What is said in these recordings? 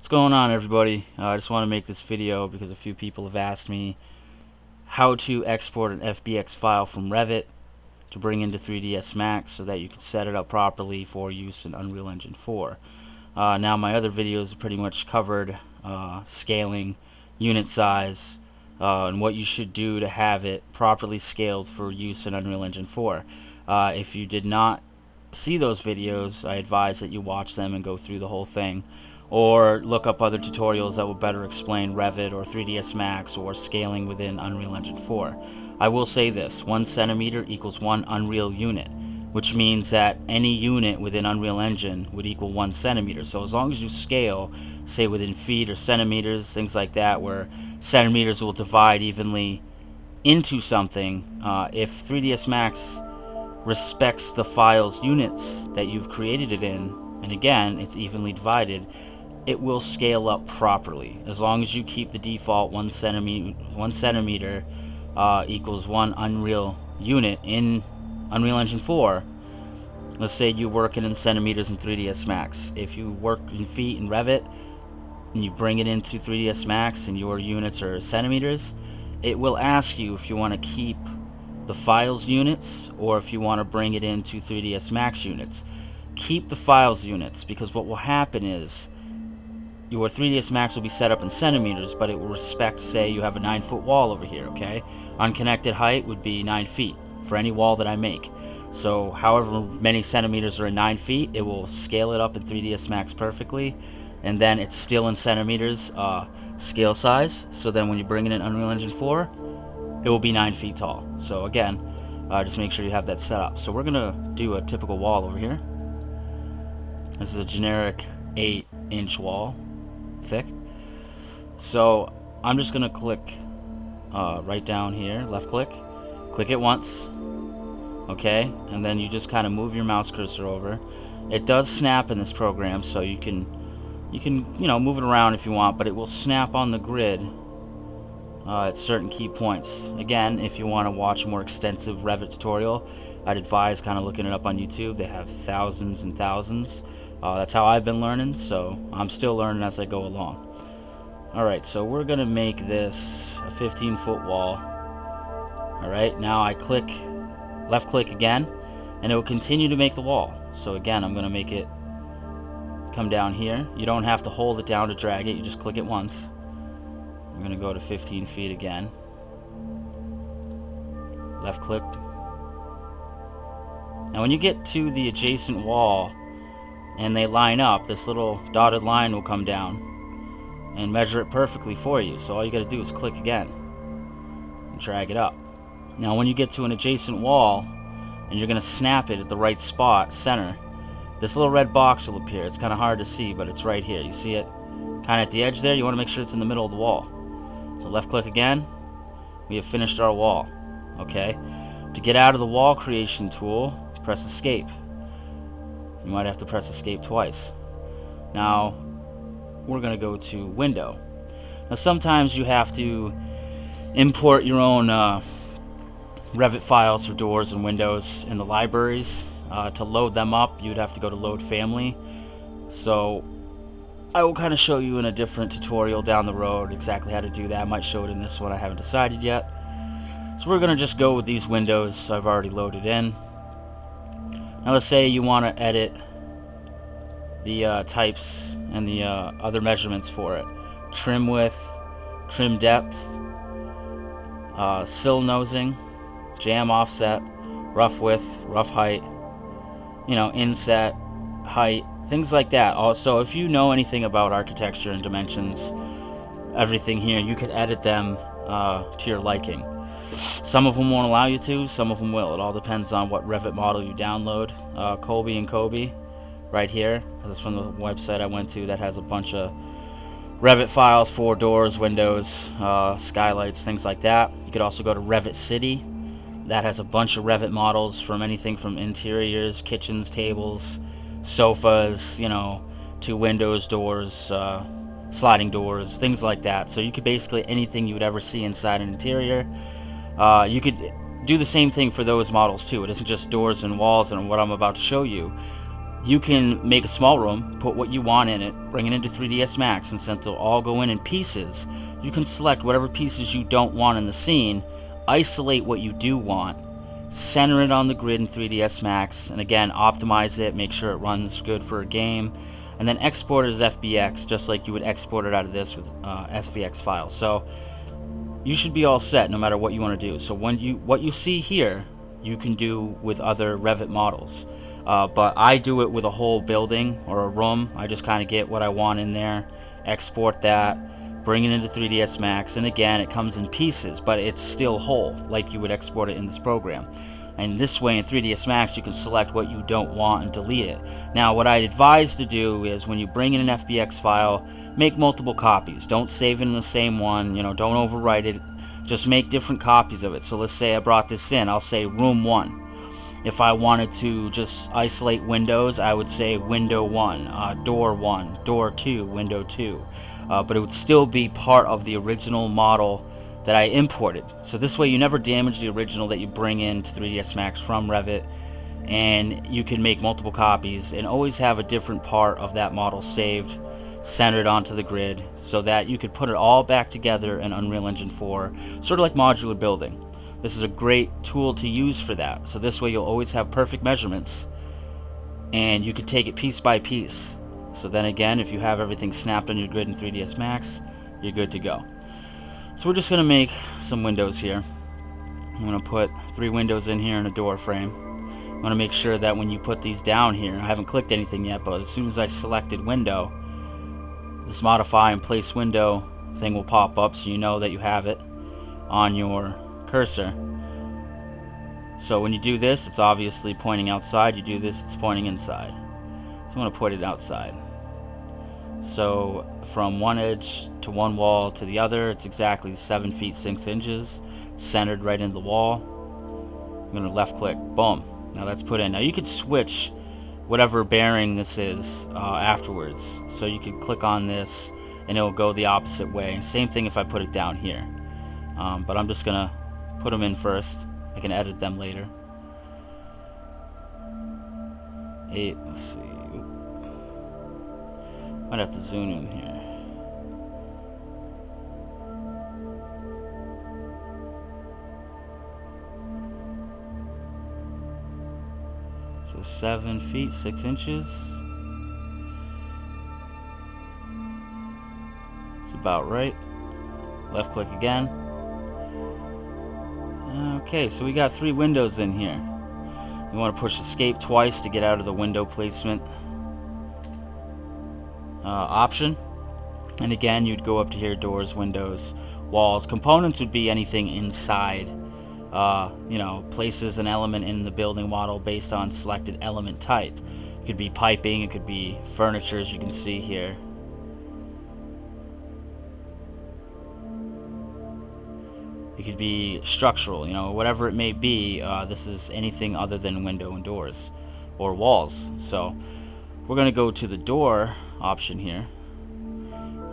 What's going on, everybody? I just want to make this video because a few people have asked me how to export an FBX file from Revit to bring into 3ds Max so that you can set it up properly for use in Unreal Engine 4. Now my other videos have pretty much covered scaling, unit size, and what you should do to have it properly scaled for use in Unreal Engine 4. If you did not see those videos, I advise that you watch them and go through the whole thing, or look up other tutorials that will better explain Revit or 3ds Max or scaling within Unreal Engine 4. I will say this: 1 centimeter equals 1 Unreal unit, which means that any unit within Unreal Engine would equal 1 centimeter. So as long as you scale, say within feet or centimeters, things like that, where centimeters will divide evenly into something, if 3ds Max respects the file's units that you've created it in, and again it's evenly divided, it will scale up properly. As long as you keep the default 1 centimeter equals 1 Unreal unit in Unreal Engine 4. Let's say you're working in centimeters in 3ds Max. If you work in feet in Revit and you bring it into 3ds Max and your units are centimeters, it will ask you if you want to keep the files units or if you want to bring it into 3ds Max units. Keep the files units, because what will happen is your 3ds Max will be set up in centimeters, but it will respect, say you have a 9-foot wall over here, okay? Unconnected height would be 9 feet for any wall that I make. So however many centimeters are in 9 feet, it will scale it up in 3ds Max perfectly, and then it's still in centimeters scale size, so then when you bring it in Unreal Engine 4, it will be 9 feet tall. So again, just make sure you have that set up. So we're gonna do a typical wall over here. This is a generic 8-inch wall, thick. So I'm just gonna click right down here, left click it once, okay, and then you just kind of move your mouse cursor over. It does snap in this program, so you can move it around if you want, but it will snap on the grid at certain key points. Again, if you want to watch a more extensive Revit tutorial, I'd advise kind of looking it up on YouTube. They have thousands and thousands. That's how I've been learning, so I'm still learning as I go along. Alright, so we're gonna make this a 15-foot wall. Alright, now I left click again, and it will continue to make the wall. So again, I'm gonna make it come down here. You don't have to hold it down to drag it, you just click it once. I'm gonna go to 15 feet again. Left click. Now when you get to the adjacent wall and they line up, this little dotted line will come down and measure it perfectly for you. So all you gotta do is click again and drag it up. Now when you get to an adjacent wall and you're gonna snap it at the right spot, center, this little red box will appear. It's kind of hard to see, but it's right here. You see it kind of at the edge there? You want to make sure it's in the middle of the wall. So left click again. We have finished our wall. Okay. To get out of the wall creation tool, press escape. You might have to press escape twice. Now we're going to go to window. Now sometimes you have to import your own Revit files for doors and windows in the libraries. To load them up, you'd have to go to load family. So I will kind of show you in a different tutorial down the road exactly how to do that. I might show it in this one, I haven't decided yet. So we're going to just go with these windows I've already loaded in. Now let's say you want to edit the types and the other measurements for it. Trim width, trim depth, sill nosing, jam offset, rough width, rough height, inset, height, things like that. Also, if you know anything about architecture and dimensions, everything here, you could edit them to your liking. Some of them won't allow you to, some of them will. It all depends on what Revit model you download. Colby and Kobe, right here. This is from the website I went to that has a bunch of Revit files for doors, windows, skylights, things like that. You could also go to Revit City. That has a bunch of Revit models from anything from interiors, kitchens, tables, sofas, to windows, doors, sliding doors, things like that. So you could basically anything you would ever see inside an interior. You could do the same thing for those models too. It isn't just doors and walls and what I'm about to show you. you can make a small room, put what you want in it, bring it into 3ds Max, and since they'll all go in pieces, you can select whatever pieces you don't want in the scene, isolate what you do want, center it on the grid in 3ds Max, and again, optimize it, make sure it runs good for a game, and then export it as FBX, just like you would export it out of this with FBX File. So you should be all set no matter what you want to do. So what you see here, you can do with other Revit models. But I do it with a whole building or a room. I just kind of get what I want in there, export that, bring it into 3ds Max, and again, it comes in pieces, but it's still whole, like you would export it in this program. And this way in 3ds Max, you can select what you don't want and delete it. Now, what I'd advise to do is when you bring in an FBX file, make multiple copies. Don't save it in the same one, don't overwrite it. Just make different copies of it. So let's say I brought this in, I'll say room 1. If I wanted to just isolate windows, I would say window 1, door 1, door 2, window 2. But it would still be part of the original model that I imported. So this way you never damage the original that you bring into 3ds Max from Revit, and you can make multiple copies and always have a different part of that model saved, centered onto the grid, so that you could put it all back together in Unreal Engine 4, sort of like modular building. This is a great tool to use for that. So this way you'll always have perfect measurements, and you can take it piece by piece. So then again, if you have everything snapped on your grid in 3ds Max, you're good to go. So we're just going to make some windows here. I'm going to put 3 windows in here and a door frame. I want to make sure that when you put these down here, I haven't clicked anything yet, but as soon as I selected window, this modify and place window thing will pop up, so you know that you have it on your cursor. So when you do this, it's obviously pointing outside. You do this, it's pointing inside. So I'm going to put it outside. So from one edge to one wall to the other, it's exactly 7 feet 6 inches. It's centered right in the wall. I'm going to left click, boom. Now that's put in. Now you could switch whatever bearing this is afterwards. So you could click on this and it'll go the opposite way. Same thing if I put it down here. But I'm just going to put them in first. I can edit them later. 8, let's see. Might have to zoom in here. So 7 feet 6 inches. It's about right. Left click again. Okay, so we got 3 windows in here. You want to push escape twice to get out of the window placement option. And again, you'd go up to here, doors, windows, walls. Components would be anything inside. Places an element in the building model based on selected element type. It could be piping, it could be furniture, as you can see here. It could be structural, whatever it may be. This is anything other than window and doors or walls. So we're going to go to the door option here.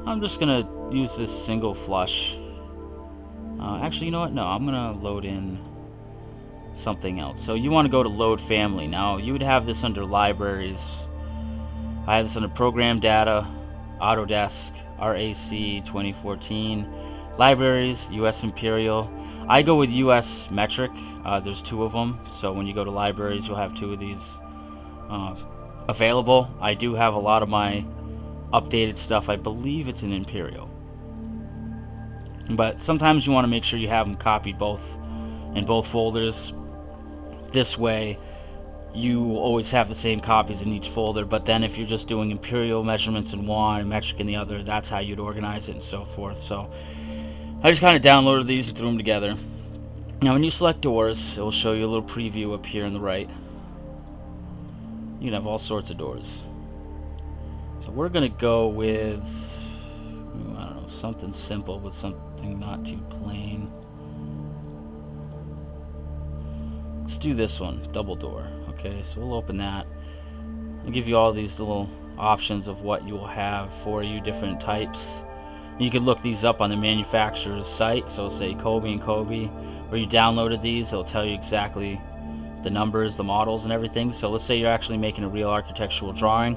I'm just going to use this single flush. Actually, you know what? No, I'm going to load in something else. So you want to go to load family. Now, you would have this under libraries. I have this under program data, Autodesk, RAC 2014. Libraries, US Imperial. I go with US metric. There's 2 of them, so when you go to libraries, you'll have 2 of these available. I do have a lot of my updated stuff. I believe it's in Imperial, but sometimes you want to make sure you have them copied both in both folders. This way, you will always have the same copies in each folder. But then, if you're just doing Imperial measurements in one and metric in the other, that's how you'd organize it and so forth. So I just kind of downloaded these and threw them together. Now when you select doors, it will show you a little preview up here on the right. You can have all sorts of doors. So we're going to go with, I don't know, something simple with something not too plain. Let's do this one, double door. Okay, so we'll open that. I'll give you all these little options of what you will have for you, different types. You can look these up on the manufacturer's site, so say Kobe and Kobe, where you downloaded these. It'll tell you exactly the numbers, the models, and everything. So let's say you're actually making a real architectural drawing,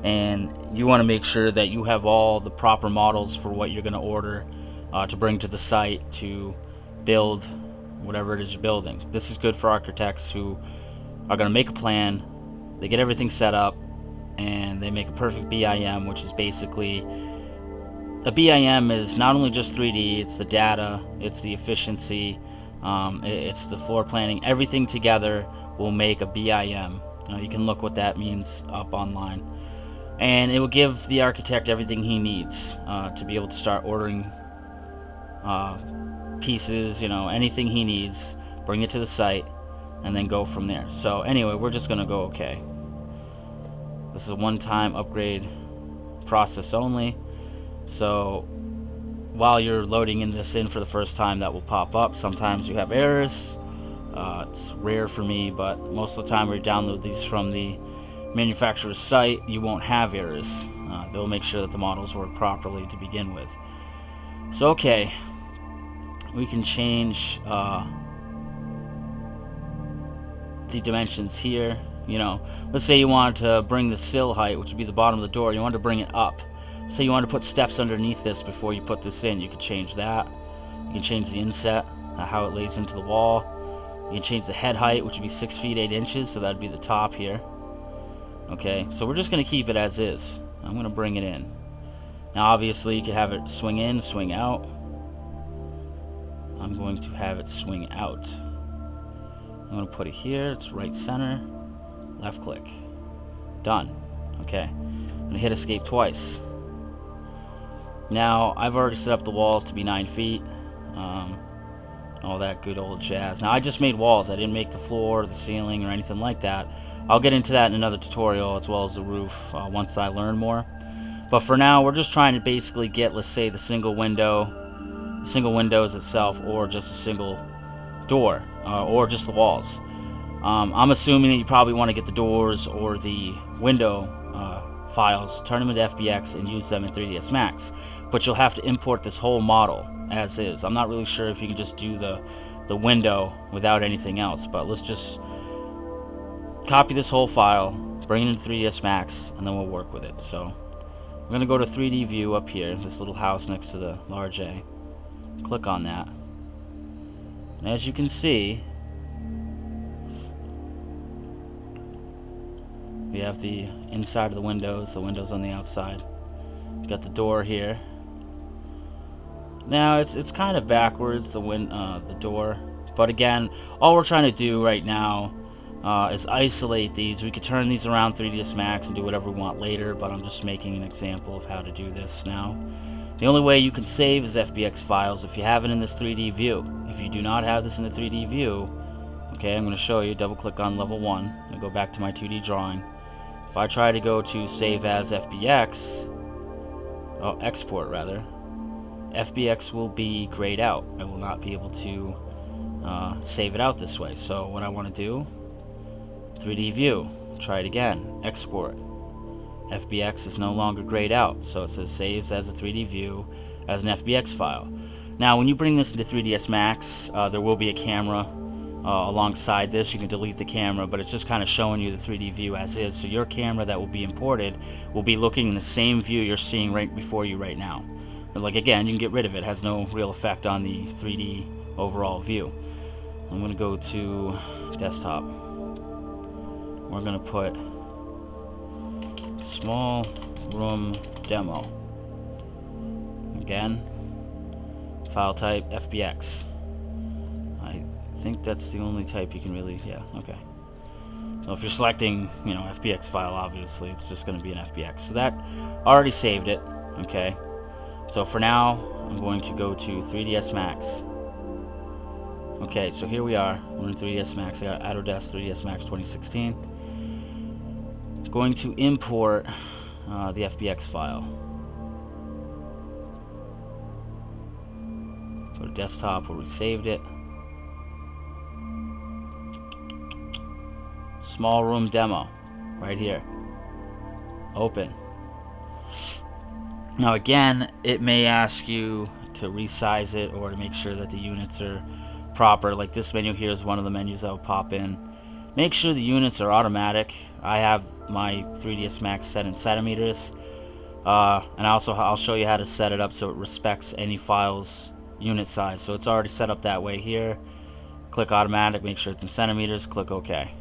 and you want to make sure that you have all the proper models for what you're going to order to bring to the site to build whatever it is you're building. This is good for architects who are going to make a plan, they get everything set up, and they make a perfect BIM, which is basically, a BIM is not only just 3D, it's the data, it's the efficiency, it's the floor planning, everything together will make a BIM. You can look what that means up online. And it will give the architect everything he needs to be able to start ordering pieces, anything he needs, bring it to the site, and then go from there. So anyway, we're just gonna go okay. This is a one-time upgrade process only. So while you're loading this in for the first time, that will pop up. Sometimes you have errors. It's rare for me, but most of the time when you download these from the manufacturer's site, you won't have errors. They'll make sure that the models work properly to begin with. So okay, we can change the dimensions here. Let's say you want to bring the sill height, which would be the bottom of the door, you want to bring it up. Say you want to put steps underneath this before you put this in, you can change that. You can change the inset, how it lays into the wall. You can change the head height, which would be 6 feet 8 inches, so that would be the top here. Okay, so we're just going to keep it as is. I'm going to bring it in. Now obviously you can have it swing in, swing out. I'm going to have it swing out. I'm going to put it here, it's right center, left click. Done. Okay, I'm going to hit escape twice. Now I've already set up the walls to be 9 feet. All that good old jazz. Now I just made walls, I didn't make the floor, the ceiling, or anything like that. I'll get into that in another tutorial, as well as the roof, once I learn more. But for now, we're just trying to basically get, let's say, the single windows itself, or just a single door, or just the walls. I'm assuming that you probably want to get the doors or the window files, turn them into FBX, and use them in 3ds Max. But you'll have to import this whole model as is. I'm not really sure if you can just do the window without anything else, but let's just copy this whole file, bring it into 3ds Max, and then we'll work with it. So we're going to go to 3D view up here, this little house next to the large A. Click on that. And as you can see, we have the inside of the windows on the outside. We've got the door here. Now it's kind of backwards, the door, but again, all we're trying to do right now is isolate these. We could turn these around 3ds Max and do whatever we want later, but I'm just making an example of how to do this now. The only way you can save is FBX files if you have it in this 3D view. If you do not have this in the 3D view, okay, I'm going to show you. Double click on level 1 and go back to my 2D drawing. If I try to go to save as FBX, export rather, FBX will be grayed out. I will not be able to save it out this way. So what I want to do, 3D view, try it again, export. FBX is no longer grayed out, so it says saves as a 3D view as an FBX file. Now when you bring this into 3ds Max, there will be a camera alongside this. You can delete the camera, but it's just kind of showing you the 3D view as is. So your camera that will be imported will be looking in the same view you're seeing right before you right now. But like again, you can get rid of it. It has no real effect on the 3D overall view. I'm going to go to desktop. We're going to put small room demo. Again, file type FBX. I think that's the only type you can really, yeah, okay. So if you're selecting, FBX file, obviously it's just going to be an FBX. So that already saved it, okay. So for now, I'm going to go to 3ds Max. Okay, so here we are. We're in 3ds Max. I got Autodesk 3ds Max 2016. Going to import the FBX file. Go to desktop where we saved it. Small room demo, right here. Open. Now again, it may ask you to resize it or to make sure that the units are proper. Like this menu here is one of the menus that will pop in. Make sure the units are automatic. I have my 3ds Max set in centimeters, and I'll show you how to set it up so it respects any file's unit size. So it's already set up that way here. Click automatic, make sure it's in centimeters, click OK.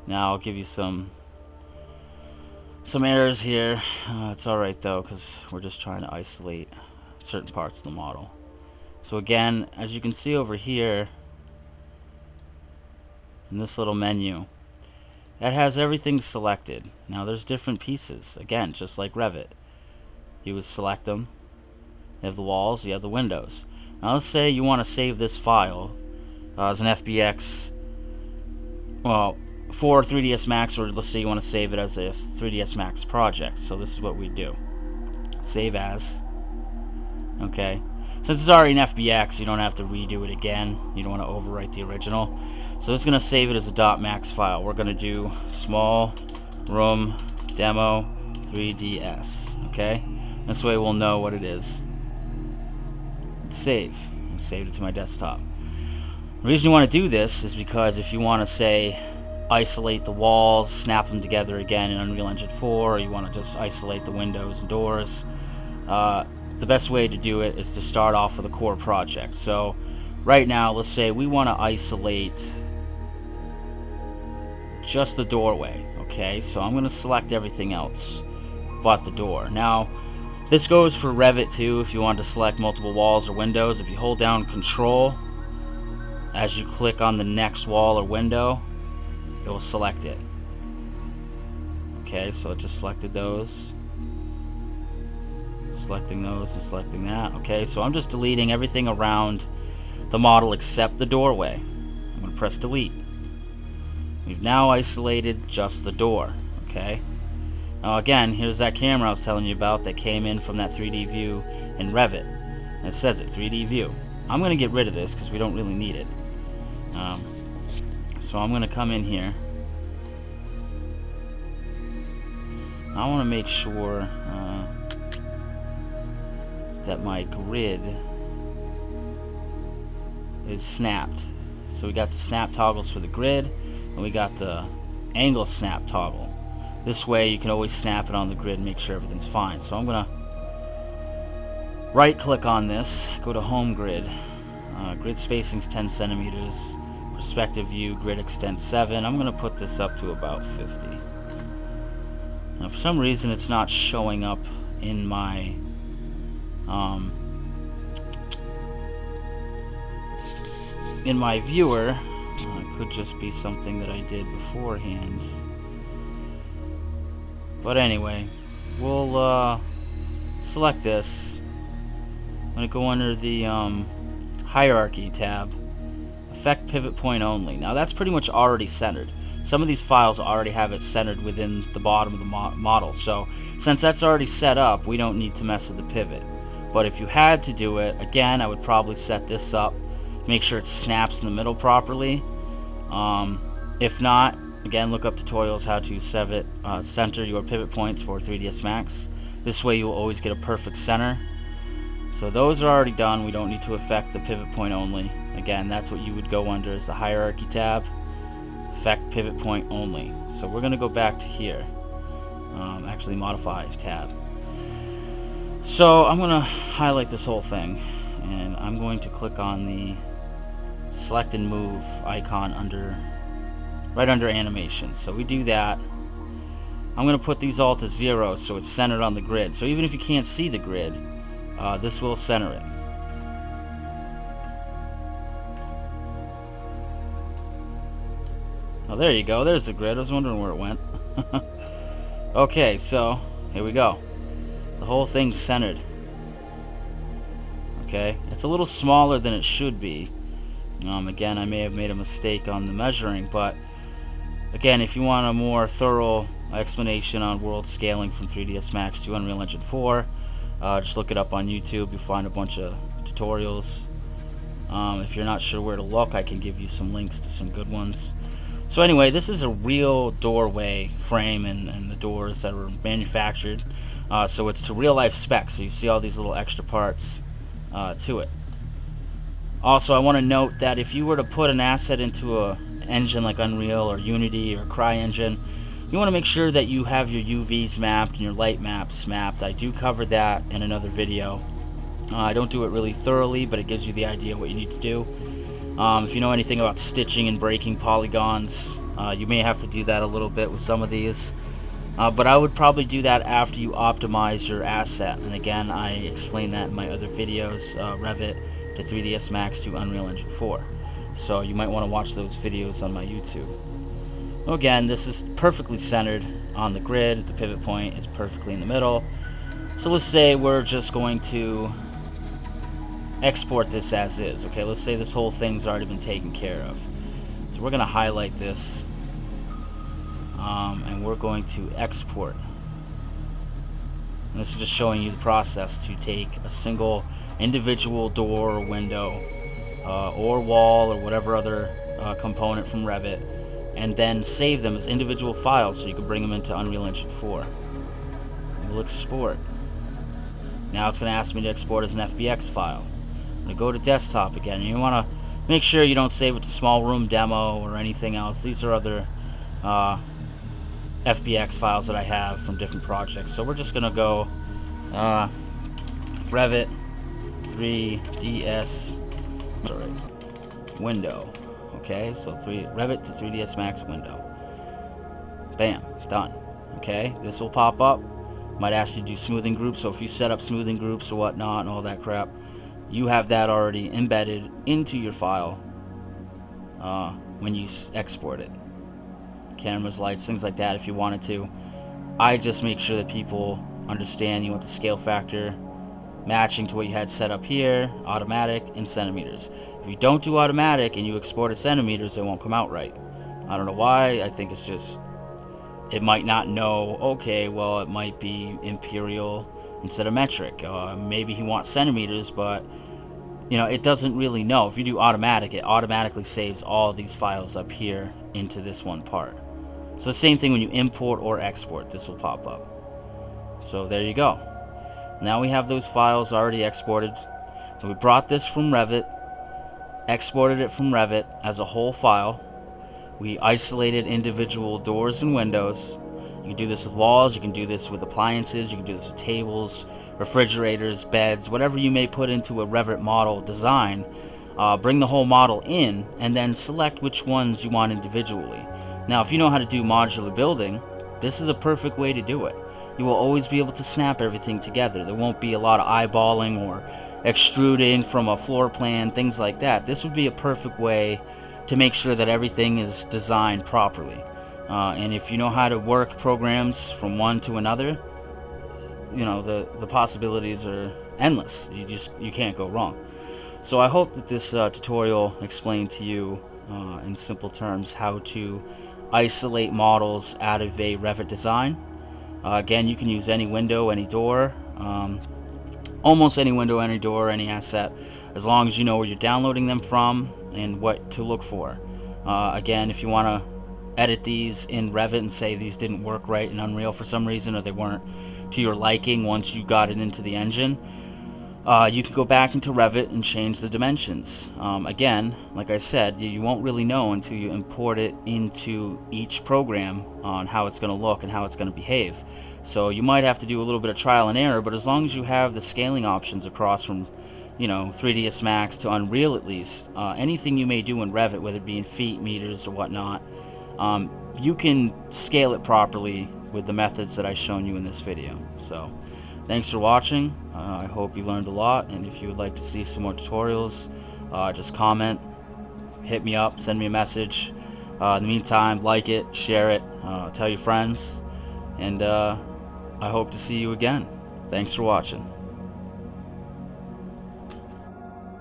Now I'll give you some errors here. It's alright though, because we're just trying to isolate certain parts of the model. So again, as you can see over here in this little menu, that has everything selected. Now there's different pieces, again, just like Revit. You would select them. You have the walls, you have the windows. Now let's say you want to save this file as an FBX, well, for 3ds Max, or let's say you want to save it as a 3ds Max project. So this is what we do. Save as. Okay. Since it's already an FBX, you don't have to redo it again. You don't want to overwrite the original. So it's going to save it as a .max file. We're going to do small room demo 3ds. Okay. This way we'll know what it is. Save. I saved it to my desktop. The reason you want to do this is because if you want to say isolate the walls, snap them together again in Unreal Engine 4, or you want to just isolate the windows and doors, the best way to do it is to start off with a core project. So right now, let's say we want to isolate just the doorway. Okay, so I'm going to select everything else but the door. Now this goes for Revit too. If you want to select multiple walls or windows, if you hold down Control as you click on the next wall or window, it will select it. Okay, so it just selected those, selecting those and selecting that. Okay, so I'm just deleting everything around the model except the doorway. I'm going to press delete. We've now isolated just the door. Okay, now again, here's that camera I was telling you about that came in from that 3D view in Revit, and it says it 3D view. I'm going to get rid of this because we don't really need it. So I'm going to come in here. I want to make sure that my grid is snapped. So we got the snap toggles for the grid, and we got the angle snap toggle. This way you can always snap it on the grid and make sure everything's fine. So I'm going to right click on this, go to home grid. Grid spacing's 10 centimeters. Perspective view, grid extend 7. I'm going to put this up to about 50. Now for some reason it's not showing up in my viewer. It could just be something that I did beforehand. But anyway, we'll select this. I'm going to go under the hierarchy tab, affect pivot point only. Now that's pretty much already centered. Some of these files already have it centered within the bottom of the model, so since that's already set up, we don't need to mess with the pivot. But if you had to do it, again, I would probably set this up, make sure it snaps in the middle properly. If not, again, look up tutorials how to center your pivot points for 3ds Max. This way you will always get a perfect center. So those are already done. We don't need to affect the pivot point only. Again, that's what you would go under is the hierarchy tab, affect pivot point only. So we're going to go back to here, actually modify tab. So I'm going to highlight this whole thing, and I'm going to click on the select and move icon right under animation. So we do that. I'm going to put these all to 0 so it's centered on the grid. So even if you can't see the grid, this will center it. Oh, there you go. There's the grid. I was wondering where it went. Okay, so here we go. The whole thing's centered. Okay, it's a little smaller than it should be. Again, I may have made a mistake on the measuring, but again, if you want a more thorough explanation on world scaling from 3ds Max to Unreal Engine 4, just look it up on YouTube. You'll find a bunch of tutorials. If you're not sure where to look, I can give you some links to some good ones. So anyway, this is a real doorway frame and the doors that were manufactured So it's to real life specs, so you see all these little extra parts to it. Also, I want to note that if you were to put an asset into a engine like Unreal or Unity or CryEngine, you want to make sure that you have your UVs mapped and your light maps mapped. I do cover that in another video. I don't do it really thoroughly, but it gives you the idea of what you need to do. If you know anything about stitching and breaking polygons, you may have to do that a little bit with some of these. But I would probably do that after you optimize your asset. And again, I explain that in my other videos, Revit to 3ds Max to Unreal Engine 4. So you might want to watch those videos on my YouTube. Again, this is perfectly centered on the grid. The pivot point is perfectly in the middle. So let's say we're just going to export this as is. Okay, let's say this whole thing's already been taken care of. So we're going to highlight this. And we're going to export. And this is just showing you the process to take a single individual door or window or wall or whatever other component from Revit, and then save them as individual files so you can bring them into Unreal Engine 4. We'll export. Now it's going to ask me to export as an FBX file. I'm going to go to desktop again. You want to make sure you don't save it to small room demo or anything else. These are other FBX files that I have from different projects. So we're just gonna go Revit 3ds window. Okay, so Revit to 3ds Max window. Bam, done. Okay, this will pop up. Might ask you to do smoothing groups. So if you set up smoothing groups or whatnot and all that crap, you have that already embedded into your file when you export it. Cameras, lights, things like that if you wanted to. I just make sure that people understand you want the scale factor matching to what you had set up here, automatic, in centimeters. If you don't do automatic and you export it centimeters, it won't come out right. I don't know why. I think it's just, it might not know, okay, well, it might be imperial instead of metric. Maybe he wants centimeters, but you know, it doesn't really know. If you do automatic, it automatically saves all of these files up here into this one part. So the same thing when you import or export, this will pop up. So there you go. Now we have those files already exported. So we brought this from Revit, exported it from Revit as a whole file. We isolated individual doors and windows. You can do this with walls, you can do this with appliances, you can do this with tables, refrigerators, beds, whatever you may put into a Revit model design. Bring the whole model in and then select which ones you want individually. Now if you know how to do modular building, this is a perfect way to do it. You will always be able to snap everything together. There won't be a lot of eyeballing or extruding from a floor plan, things like that. This would be a perfect way to make sure that everything is designed properly. And if you know how to work programs from one to another, you know, the possibilities are endless. You can't go wrong. So I hope that this tutorial explained to you in simple terms how to isolate models out of a Revit design. Again, you can use any window, any door, almost any window, any door, any asset, as long as you know where you're downloading them from and what to look for. Again, if you want to edit these in Revit and say these didn't work right in Unreal for some reason, or they weren't to your liking once you got it into the engine, you can go back into Revit and change the dimensions. Again, like I said, you won't really know until you import it into each program on how it's going to look and how it's going to behave. So you might have to do a little bit of trial and error, but as long as you have the scaling options across from, you know, 3ds Max to Unreal at least, anything you may do in Revit, whether it be in feet, meters, or whatnot, you can scale it properly with the methods that I've shown you in this video. So thanks for watching. I hope you learned a lot, and if you would like to see some more tutorials, just comment, hit me up, send me a message. In the meantime, like it, share it, tell your friends, and I hope to see you again. Thanks for watching.